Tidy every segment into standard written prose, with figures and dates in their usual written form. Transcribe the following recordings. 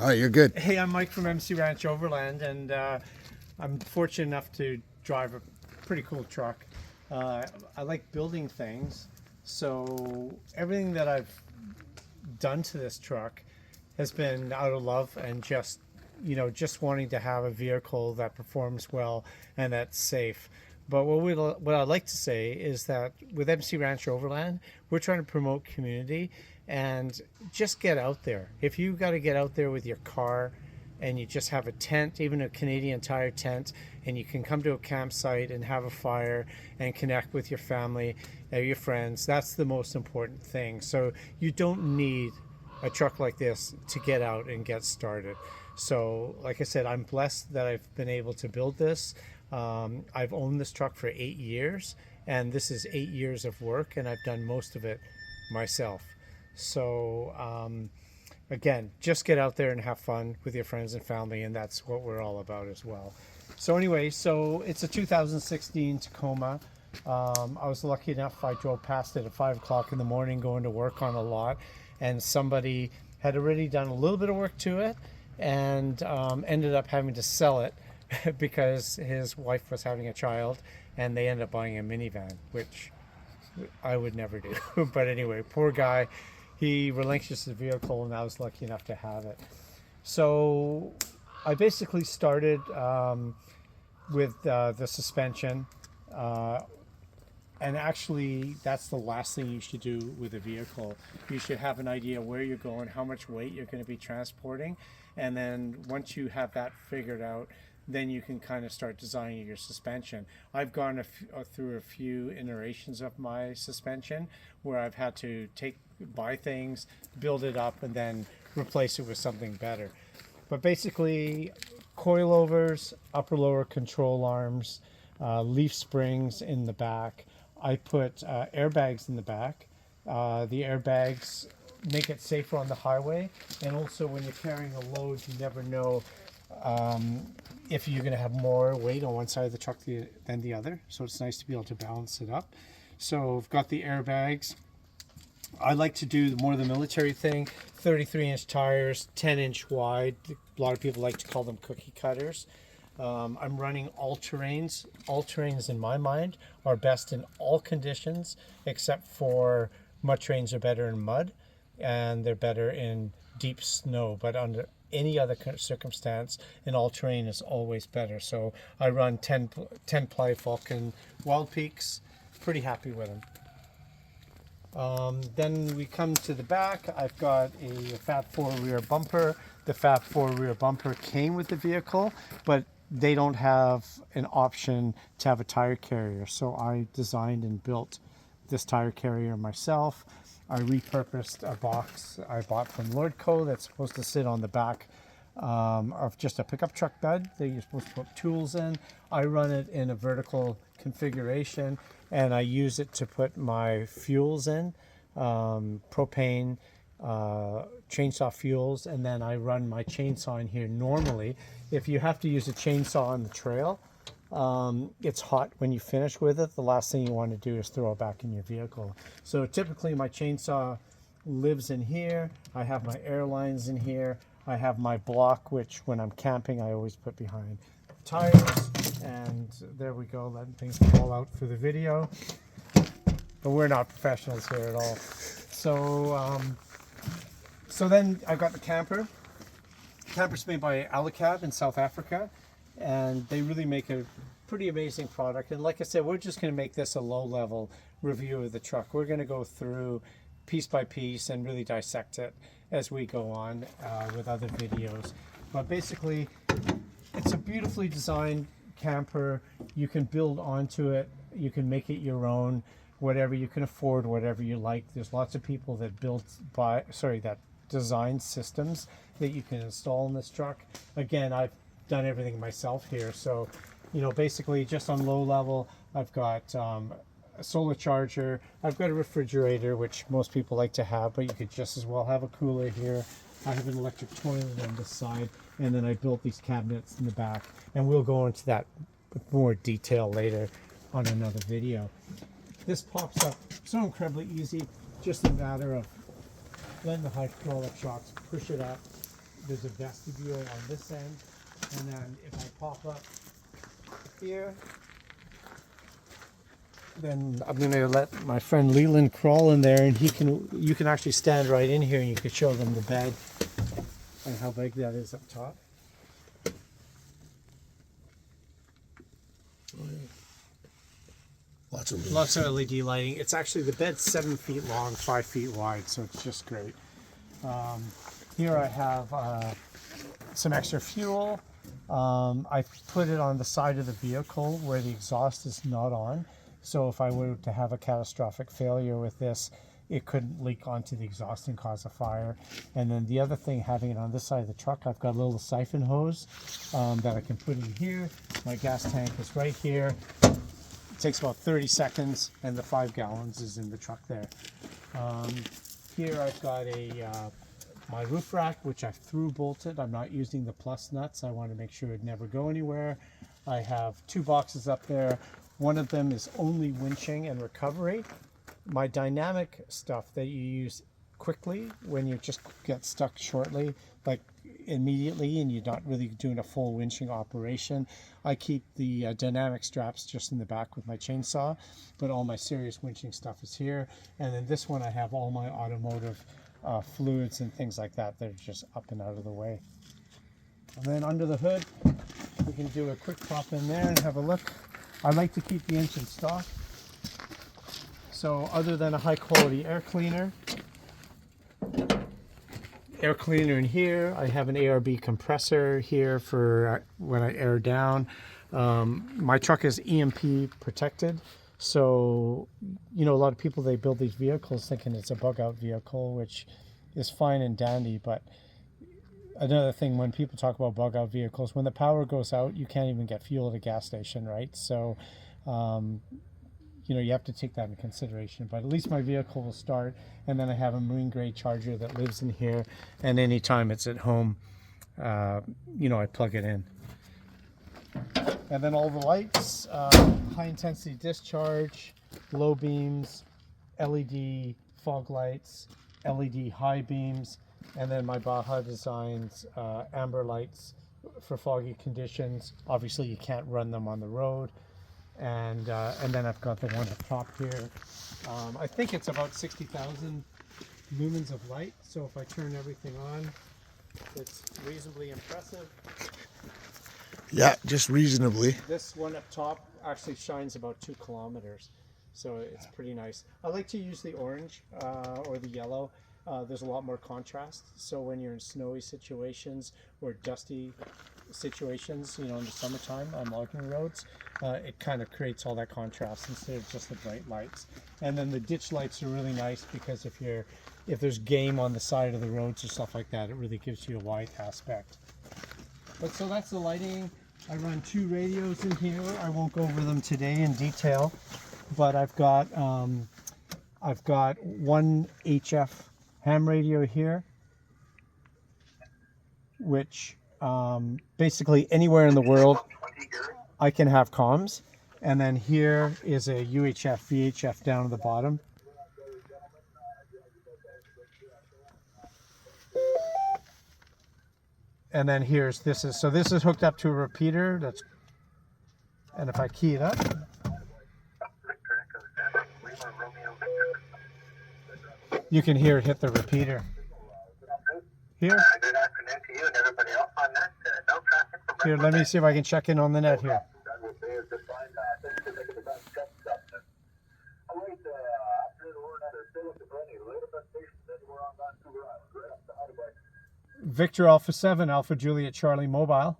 Oh, you're good. Hey, I'm Mike from MC Ranch Overland, and I'm fortunate enough to drive a pretty cool truck. I like building things, so everything that I've done to this truck has been out of love and just, just wanting to have a vehicle that performs well and that's safe. But what I'd like to say is that with MC Ranch Overland, we're trying to promote community and just get out there. If you got to get out there with your car and you just have a tent, even a Canadian Tire tent, and you can come to a campsite and have a fire and connect with your family and your friends, that's the most important thing. So you don't need a truck like this to get out and get started. So like I said, I'm blessed that I've been able to build this. I've owned this truck for 8 years, and this is 8 years of work, and I've done most of it myself. So again, just get out there and have fun with your friends and family, and that's what we're all about as well. So anyway, so it's a 2016 Tacoma. I was lucky enough, I drove past it at 5 o'clock in the morning going to work on a lot, and somebody had already done a little bit of work to it and ended up having to sell it because his wife was having a child, and they ended up buying a minivan, which I would never do. But anyway, poor guy, he relinquished the vehicle, and I was lucky enough to have it. So I basically started with the suspension, and actually that's the last thing you should do with a vehicle. You should have an idea where you're going, how much weight you're going to be transporting, and then once you have that figured out, then you can kind of start designing your suspension. I've gone through a few iterations of my suspension where I've had to buy things, build it up, and then replace it with something better. But basically, coilovers, upper lower control arms, leaf springs in the back. I put airbags in the back. The airbags make it safer on the highway, and also when you're carrying a load, you never know if you're going to have more weight on one side of the truck than the other. So it's nice to be able to balance it up. So I've got the airbags. I like to do more of the military thing, 33-inch tires, 10-inch wide. A lot of people like to call them cookie cutters. I'm running all-terrains. All-terrains, in my mind, are best in all conditions, except for mud terrains are better in mud, and they're better in deep snow. But under any other circumstance, an all-terrain is always better. So I run 10-ply Falcon Wild Peaks. Pretty happy with them. Then we come to the back. I've got a Fat 4 rear bumper. The Fat 4 rear bumper came with the vehicle, but they don't have an option to have a tire carrier. So I designed and built this tire carrier myself. I repurposed a box I bought from Lordco that's supposed to sit on the back of just a pickup truck bed that you're supposed to put tools in. I run it in a vertical configuration, and I use it to put my fuels in, propane, chainsaw fuels, and then I run my chainsaw in here. Normally, if you have to use a chainsaw on the trail, it's hot when you finish with it. The last thing you want to do is throw it back in your vehicle. So typically my chainsaw lives in here. I have my air lines in here. I have my block, which when I'm camping I always put behind the tires. And there we go, letting things fall out for the video. But we're not professionals here at all. So then I've got the camper. The camper's made by Alicab in South Africa, and they really make a pretty amazing product. And like I said, we're just going to make this a low-level review of the truck. We're going to go through piece by piece and really dissect it as we go on with other videos. But basically, it's a beautifully designed camper. You can build onto it. You can make it your own, whatever you can afford, whatever you like. There's lots of people that that design systems that you can install in this truck. Again, I've done everything myself here. So, basically just on low level, I've got a solar charger. I've got a refrigerator, which most people like to have, but you could just as well have a cooler here. I have an electric toilet on this side, and then I built these cabinets in the back, and we'll go into that with more detail later on another video. This pops up so incredibly easy, just a matter of letting the hydraulic shocks push it up. There's a vestibule on this end, and then if I pop up here, then I'm going to let my friend Leland crawl in there, and you can actually stand right in here and you can show them the bed and how big that is up top. Lots of LED lighting. It's actually, the bed's 7 feet long, 5 feet wide, so it's just great. Here I have some extra fuel. I put it on the side of the vehicle where the exhaust is not on. So if I were to have a catastrophic failure with this, it couldn't leak onto the exhaust and cause a fire. And then the other thing, having it on this side of the truck, I've got a little siphon hose that I can put in here. My gas tank is right here. It takes about 30 seconds, and the 5 gallons is in the truck there. Here I've got my roof rack, which I've through bolted. I'm not using the plus nuts. I want to make sure it never go anywhere. I have 2 boxes up there. One of them is only winching and recovery. My dynamic stuff that you use quickly when you just get stuck shortly, like immediately, and you're not really doing a full winching operation, I keep the dynamic straps just in the back with my chainsaw, but all my serious winching stuff is here. And then this one, I have all my automotive fluids and things like that that are just up and out of the way. And then under the hood, we can do a quick pop in there and have a look. I like to keep the engine stock. So other than a high quality air cleaner in here, I have an ARB compressor here for when I air down. My truck is EMP protected. So, you know, a lot of people, they build these vehicles thinking it's a bug out vehicle, which is fine and dandy. But another thing, when people talk about bug out vehicles, when the power goes out, you can't even get fuel at a gas station, right? So, you know, you have to take that into consideration. But at least my vehicle will start, and then I have a marine grade charger that lives in here, and anytime it's at home, you know, I plug it in. And then all the lights, high intensity discharge, low beams, LED fog lights, LED high beams, and then my Baja Designs amber lights for foggy conditions. Obviously you can't run them on the road. And then I've got the one up top here. I think it's about 60,000 lumens of light. So if I turn everything on, it's reasonably impressive. Yeah, just reasonably. This one up top actually shines about 2 kilometers. So it's pretty nice. I like to use the orange or the yellow. There's a lot more contrast. So when you're in snowy situations or dusty situations, you know, in the summertime on logging roads, it kind of creates all that contrast instead of just the bright lights. And then the ditch lights are really nice because if there's game on the side of the roads or stuff like that, it really gives you a wide aspect. But so that's the lighting. I run 2 radios in here. I won't go over them today in detail, but I've got one HF ham radio here, which basically anywhere in the world I can have comms. And then here is a UHF VHF down at the bottom. And then this is hooked up to a repeater. And if I key it up, you can hear it hit the repeater. Here. Good afternoon to you and everybody else on that. No traffic from here, let me see if I can check in on the net here. Victor Alpha 7, Alpha Juliet Charlie Mobile.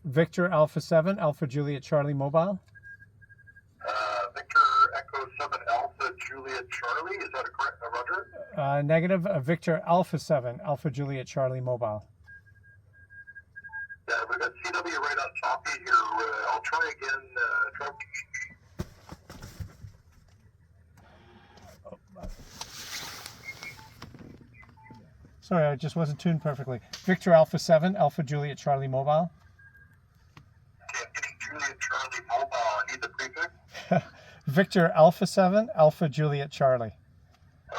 Victor Alpha 7, Alpha Juliet Charlie Mobile. Victor Echo 7 Alpha Juliet Charlie, is that a correct, Roger? Negative, Victor Alpha 7, Alpha Juliet Charlie Mobile. Yeah, we've got CW right on top of you here. I'll try again. Sorry, I just wasn't tuned perfectly. Victor Alpha 7, Alpha Juliet Charlie Mobile. Okay, I'm getting Juliet Charlie Mobile. I need the prefix. Victor Alpha 7, Alpha Juliet Charlie.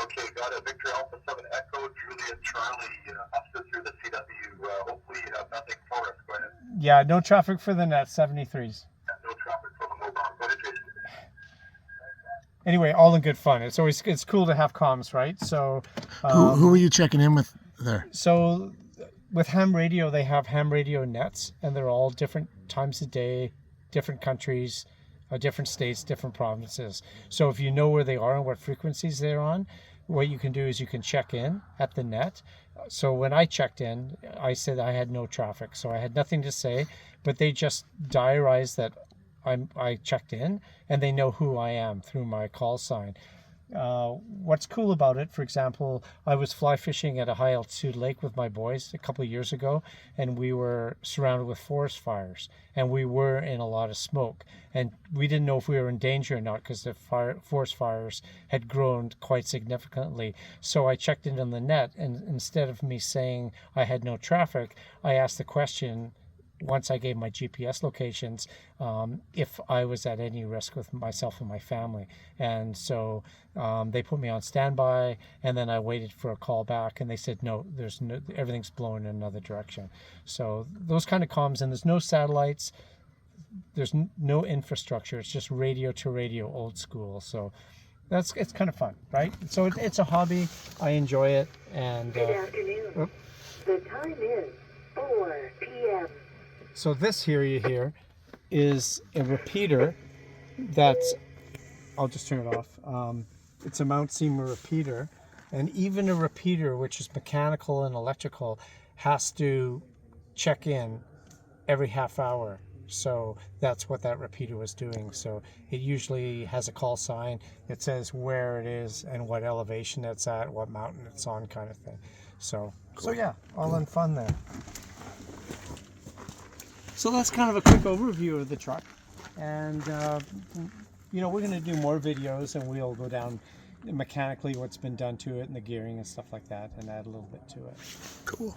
Okay, got it. Victor Alpha 7 Echo, Juliet Charlie, up through the CW. Hopefully you have nothing for us. Go ahead. Yeah, no traffic for the net, 73s. No traffic for the mobile. Go ahead, Jason. Anyway, all in good fun. It's cool to have comms, right? So Who are you checking in with there? So with ham radio, they have ham radio nets, and they're all different times of day, different countries, different states, different provinces. So if you know where they are and what frequencies they're on, what you can do is you can check in at the net. So when I checked in, I said I had no traffic, so I had nothing to say, but they just diarized that I checked in, and they know who I am through my call sign. What's cool about it, for example, I was fly fishing at a high altitude lake with my boys a couple of years ago, and we were surrounded with forest fires, and we were in a lot of smoke, and we didn't know if we were in danger or not because the forest fires had grown quite significantly. So I checked in on the net, and instead of me saying I had no traffic, I asked the question, once I gave my GPS locations, if I was at any risk with myself and my family. And so they put me on standby, and then I waited for a call back, and they said, no, everything's blowing in another direction. So those kind of comms, and there's no satellites, there's no infrastructure, it's just radio to radio, old school. So it's kind of fun, right? So it's a hobby, I enjoy it. And Good afternoon. The time is 4 p.m. So this here you hear is a repeater that's, I'll just turn it off. It's a Mount Seymour repeater, and even a repeater, which is mechanical and electrical, has to check in every half hour. So that's what that repeater was doing. So it usually has a call sign. It says where it is and what elevation it's at, what mountain it's on, kind of thing. So yeah, all in fun there. So that's kind of a quick overview of the truck, and we're going to do more videos, and we'll go down mechanically what's been done to it and the gearing and stuff like that, and add a little bit to it. Cool.